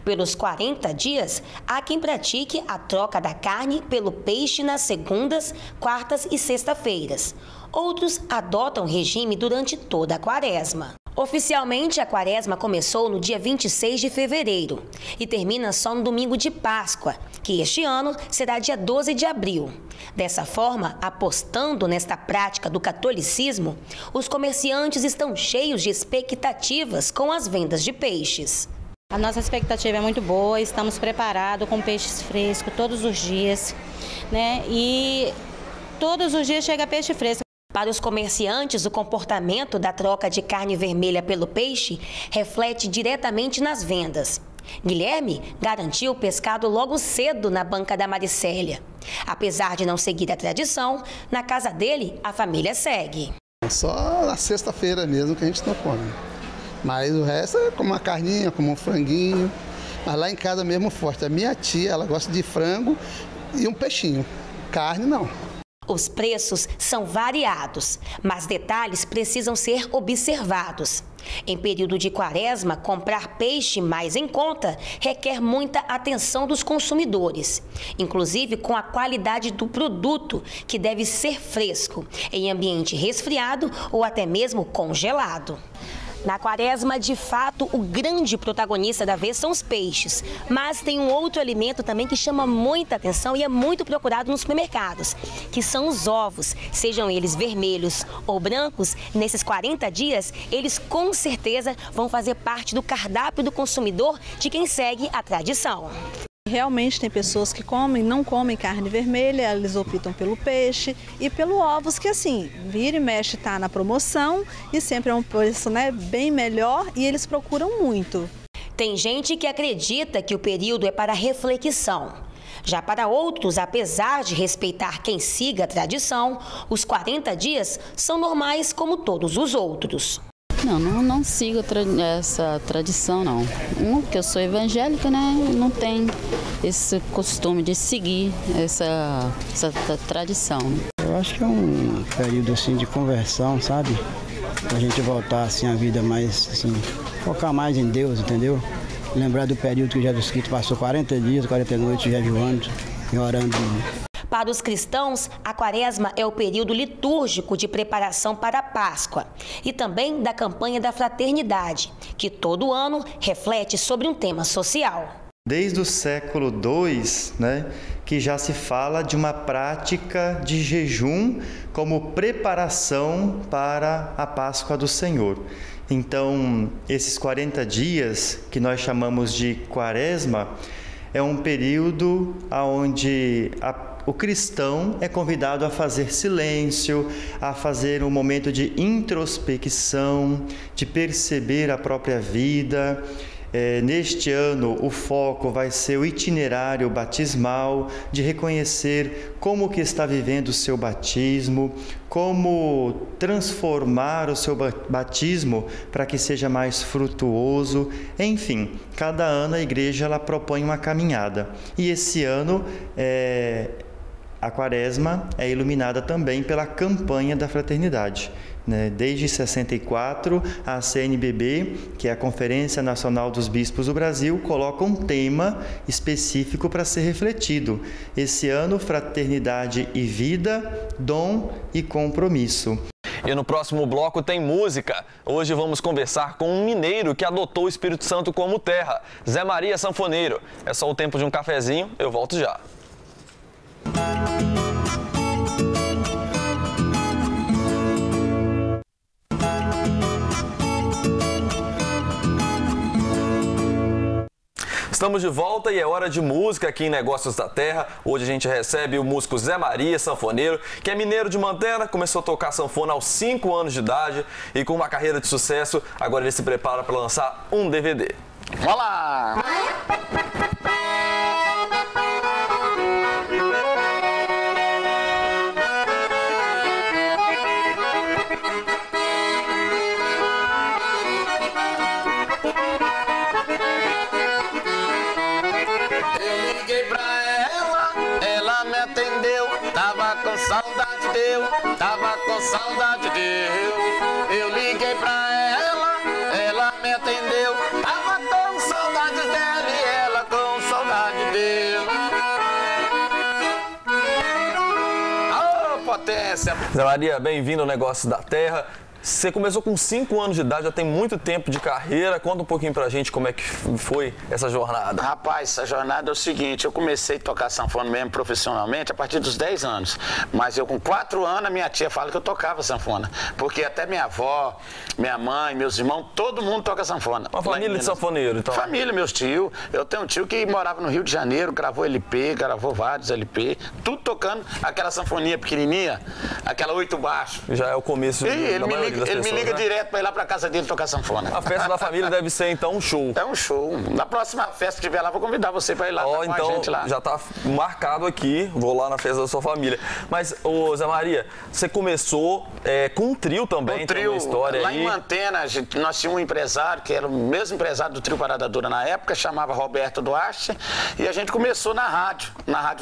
Pelos 40 dias, há quem pratique a troca da carne pelo peixe nas segundas, quartas e sexta-feiras. Outros adotam o regime durante toda a quaresma. Oficialmente, a quaresma começou no dia 26 de fevereiro e termina só no domingo de Páscoa, que este ano será dia 12 de abril. Dessa forma, apostando nesta prática do catolicismo, os comerciantes estão cheios de expectativas com as vendas de peixes. A nossa expectativa é muito boa, estamos preparados com peixes frescos todos os dias, né? E todos os dias chega peixe fresco. Para os comerciantes, o comportamento da troca de carne vermelha pelo peixe reflete diretamente nas vendas. Guilherme garantiu o pescado logo cedo na banca da Maricélia. Apesar de não seguir a tradição, na casa dele a família segue. Só na sexta-feira mesmo que a gente não come. Mas o resto é como uma carninha, como um franguinho. Mas lá em casa mesmo forte. A minha tia, ela gosta de frango e um peixinho. Carne não. Os preços são variados, mas detalhes precisam ser observados. Em período de quaresma, comprar peixe mais em conta requer muita atenção dos consumidores, inclusive com a qualidade do produto, que deve ser fresco, em ambiente resfriado ou até mesmo congelado. Na quaresma, de fato, o grande protagonista da vez são os peixes, mas tem um outro alimento também que chama muita atenção e é muito procurado nos supermercados, que são os ovos. Sejam eles vermelhos ou brancos, nesses 40 dias, eles com certeza vão fazer parte do cardápio do consumidor de quem segue a tradição. Realmente tem pessoas que não comem carne vermelha, eles optam pelo peixe e pelo ovos, que assim, vira e mexe está na promoção e sempre é um preço, né, bem melhor e eles procuram muito. Tem gente que acredita que o período é para reflexão. Já para outros, apesar de respeitar quem siga a tradição, os 40 dias são normais como todos os outros. Não sigo essa tradição, não. Porque eu sou evangélica, né? Não tem esse costume de seguir essa tradição. Eu acho que é um período assim de conversão, sabe? Pra gente voltar assim a vida mais, assim, focar mais em Deus, entendeu? Lembrar do período que Jesus Cristo passou 40 dias, 40 noites jejuando e orando. Para os cristãos, a quaresma é o período litúrgico de preparação para a Páscoa e também da campanha da fraternidade, que todo ano reflete sobre um tema social. Desde o século II, que já se fala de uma prática de jejum como preparação para a Páscoa do Senhor. Então, esses 40 dias que nós chamamos de quaresma é um período onde o cristão é convidado a fazer silêncio, a fazer um momento de introspecção, de perceber a própria vida. Neste ano, o foco vai ser o itinerário batismal, de reconhecer como que está vivendo o seu batismo, como transformar o seu batismo para que seja mais frutuoso. Enfim, cada ano a igreja ela propõe uma caminhada. E esse ano A Quaresma é iluminada também pela campanha da fraternidade. Desde 64, a CNBB, que é a Conferência Nacional dos Bispos do Brasil, coloca um tema específico para ser refletido. Esse ano, Fraternidade e Vida, Dom e Compromisso. E no próximo bloco tem música. Hoje vamos conversar com um mineiro que adotou o Espírito Santo como terra, Zé Maria Sanfoneiro. É só o tempo de um cafezinho, eu volto já. Estamos de volta e é hora de música aqui em Negócios da Terra. Hoje a gente recebe o músico Zé Maria Sanfoneiro, que é mineiro de Mantena, começou a tocar sanfona aos 5 anos de idade e com uma carreira de sucesso, agora ele se prepara para lançar um DVD. Vamos lá! Saudade deu, eu liguei pra ela me atendeu. Tava com saudade dela e ela com saudade deu. Ô, potência! Zé Maria, bem-vindo ao Negócio da Terra. Você começou com 5 anos de idade, já tem muito tempo de carreira. Conta um pouquinho pra gente como é que foi essa jornada. Rapaz, essa jornada é o seguinte, eu comecei a tocar sanfona mesmo profissionalmente a partir dos 10 anos. Mas eu com 4 anos, a minha tia fala que eu tocava sanfona. Porque até minha avó, minha mãe, meus irmãos, todo mundo toca sanfona. Uma família de sanfoneiro, então? Família, meus tios. Eu tenho um tio que morava no Rio de Janeiro, gravou LP, gravou vários LP. Tudo tocando aquela sanfoninha pequenininha, aquela 8 baixo. Já é o começo da maioria das pessoas, ele me liga né? direto pra ir lá pra casa dele tocar sanfona. A festa da família deve ser, então, um show. É um show. Na próxima festa que tiver lá, vou convidar você pra ir lá com então, a gente lá. Já tá marcado aqui, vou lá na festa da sua família. Mas, ô Zé Maria, você começou com um trio também, um trio, uma história lá aí. em Mantena, nós tínhamos um empresário, que era o mesmo empresário do trio Parada Dura na época, chamava Roberto Duarte, e a gente começou na rádio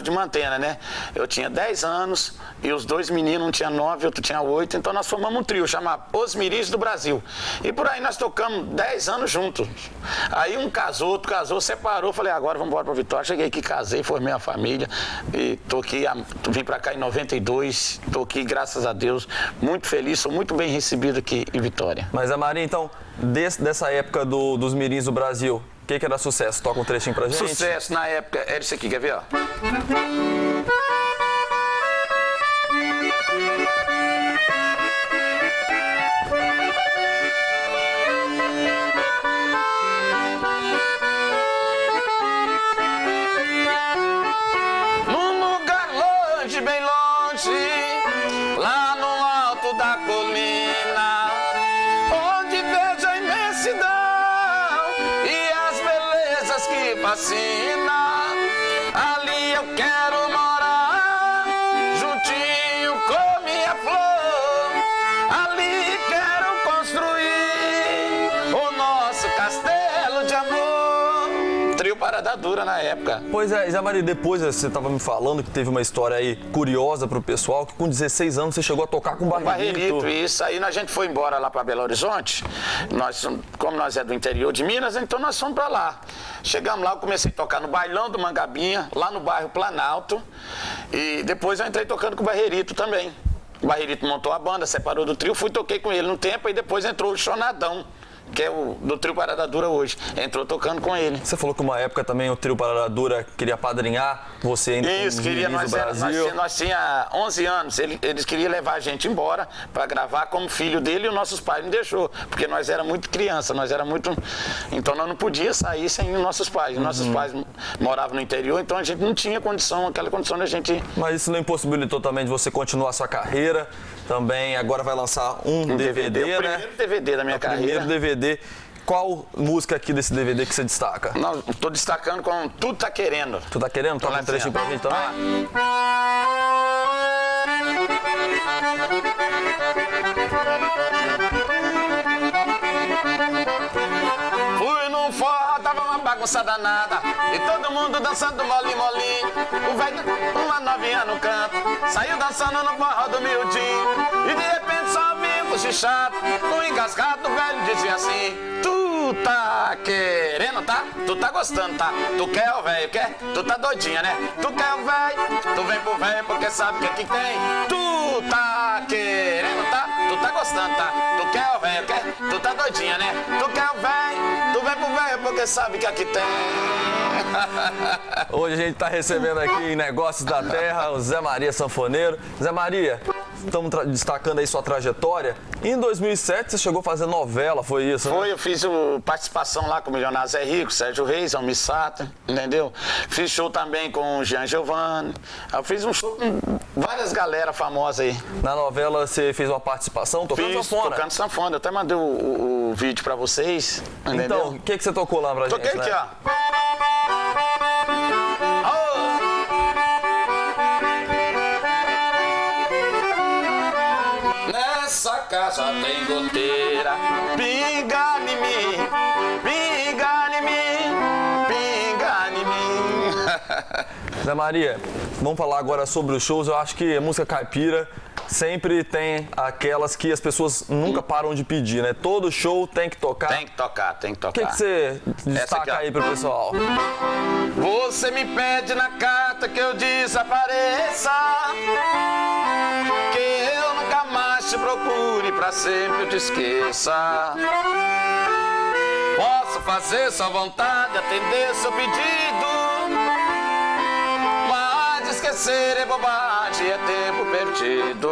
de Mantena, né? Eu tinha 10 anos, e os 2 meninos, um tinha 9, outro tinha 8, então nós formamos um trio, chamado Os Miris do Brasil. E por aí nós tocamos 10 anos juntos. Aí um casou, outro casou, separou, falei, agora vamos embora pra Vitória. Cheguei aqui, casei, formei a família, e tô aqui, vim pra cá em 92, tô aqui, graças a Deus, muito feliz, sou muito bem recebido aqui em Vitória. Mas a Maria, então, dessa época dos Mirins do Brasil, o que era sucesso? Toca um trechinho pra gente? Sucesso na época era isso aqui, quer ver, ó? Bem longe, lá no alto da colina, onde vejo a imensidão e as belezas que fascinam. Ali eu quero morar, juntinho com minha flor. Ali quero construir o nosso castelo de amor. Trio Parada Dura na época. Pois é, Zé Maria, depois você estava me falando que teve uma história aí curiosa pro pessoal, que com 16 anos você chegou a tocar com Barrerito. Isso, aí a gente foi embora lá para Belo Horizonte, como nós é do interior de Minas, então nós fomos para lá. Chegamos lá, eu comecei a tocar no Bailão do Mangabinha, lá no bairro Planalto, e depois eu entrei tocando com o Barrerito também. O Barrerito montou a banda, separou do trio, toquei com ele no tempo, e depois entrou o Chonadão, que é o do trio Parada Dura hoje. Entrou tocando com ele. Você falou que uma época também o trio Parada Dura queria padrinhar você ainda. Isso, queria, nós tinha 11 anos, eles queriam levar a gente embora para gravar como filho dele, e os nossos pais não deixou, porque nós era muito criança, então nós não podíamos sair sem os nossos pais. Nossos pais moravam no interior, então a gente não tinha aquela condição da gente... Mas isso não impossibilitou também de você continuar a sua carreira, também agora vai lançar um DVD, né? O primeiro DVD da minha carreira. Primeiro DVD. Qual música aqui desse DVD que você destaca? Não, tô destacando com Tudo Tá Querendo. Tudo Tá Querendo? Toca um trechinho pra gente também. Fui num forró, tava uma bagunça bagunça danada. E todo mundo dançando molim-molim. O velho, uma novinha no canto, saiu dançando no forró do miudinho. E de repente só viu o chichato. No engasgado o velho dizia assim: tu tá querendo, tá? Tu tá gostando, tá? Tu quer o velho, quer? Tu tá doidinha, né? Tu quer o velho, tu vem pro velho porque sabe que aqui tem. Tu tá querendo, tá? Tu tá gostando, tá? Tu quer o velho, quer? Tu tá doidinha, né? Tu quer o velho, tu vem pro velho porque sabe que aqui tem. Hoje a gente tá recebendo aqui em Negócios da Terra o Zé Maria Sanfoneiro. Zé Maria, estamos destacando aí sua trajetória. Em 2007 você chegou a fazer novela, foi isso? Foi, né? Eu fiz participação lá com o Milionário Zé Rico, Sérgio Reis, Almir Sater, entendeu? Fiz show também com o Jean Giovanni. Eu fiz um show com várias galera famosas aí. Na novela você fez uma participação tocando sanfona? Tocando sanfona, eu até mandei o vídeo pra vocês, entendeu? Então, o que você tocou lá pra gente? Toquei aqui, ó. Nessa casa tem goteira, pinga em mim, pinga em mim, pinga em mim. Zé Maria, vamos falar agora sobre os shows. Eu acho que a música caipira sempre tem aquelas que as pessoas nunca param de pedir, né? Todo show tem que tocar. Tem que tocar, tem que O tocar. que você destaca aí pro pessoal? Você me pede na carta que eu desapareça, que eu nunca mais te procure, pra sempre eu te esqueça. Posso fazer sua vontade, atender seu pedido, mas esquecer é bobagem, é tempo perdido.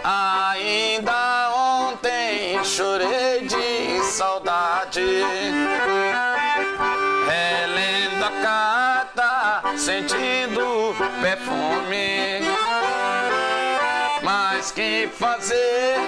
Ainda ontem chorei de saudade, relendo a carta, sentindo perfume. Mas que fazer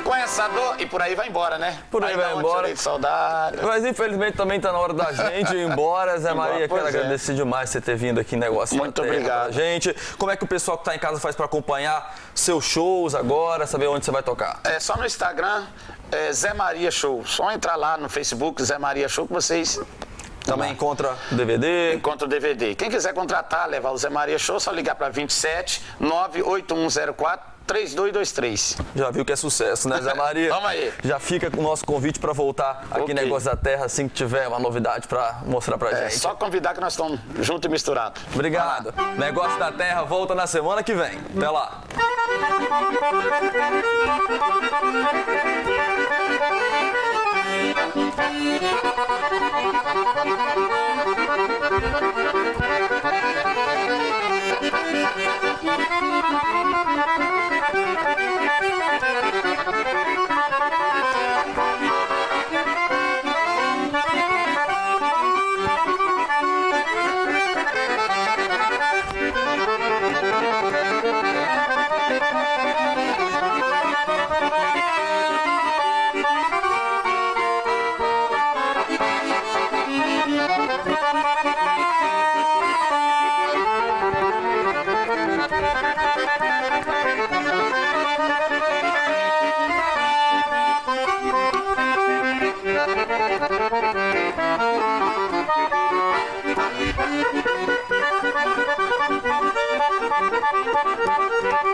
com essa dor? E por aí vai embora, né? Por aí vai embora. Chorei de saudade. Mas infelizmente também tá na hora da gente ir embora. Zé Maria, quero agradecer demais você ter vindo aqui em Negócio Muito da Terra obrigado. pra gente. Como é que o pessoal que tá em casa faz pra acompanhar seus shows agora, saber onde você vai tocar? É só no Instagram, Zé Maria Show. Só entrar lá no Facebook, Zé Maria Show, que vocês... Também encontra o DVD? Encontra o DVD. Quem quiser contratar, levar o Zé Maria Show, só ligar para 27 98104 3223. Já viu que é sucesso, né, Zé Maria? Toma aí. Já fica com o nosso convite para voltar aqui em Negócio da Terra assim que tiver uma novidade para mostrar pra gente. É só convidar que nós estamos juntos e misturados. Obrigado. Negócio da Terra volta na semana que vem. Até lá.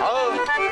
Oh.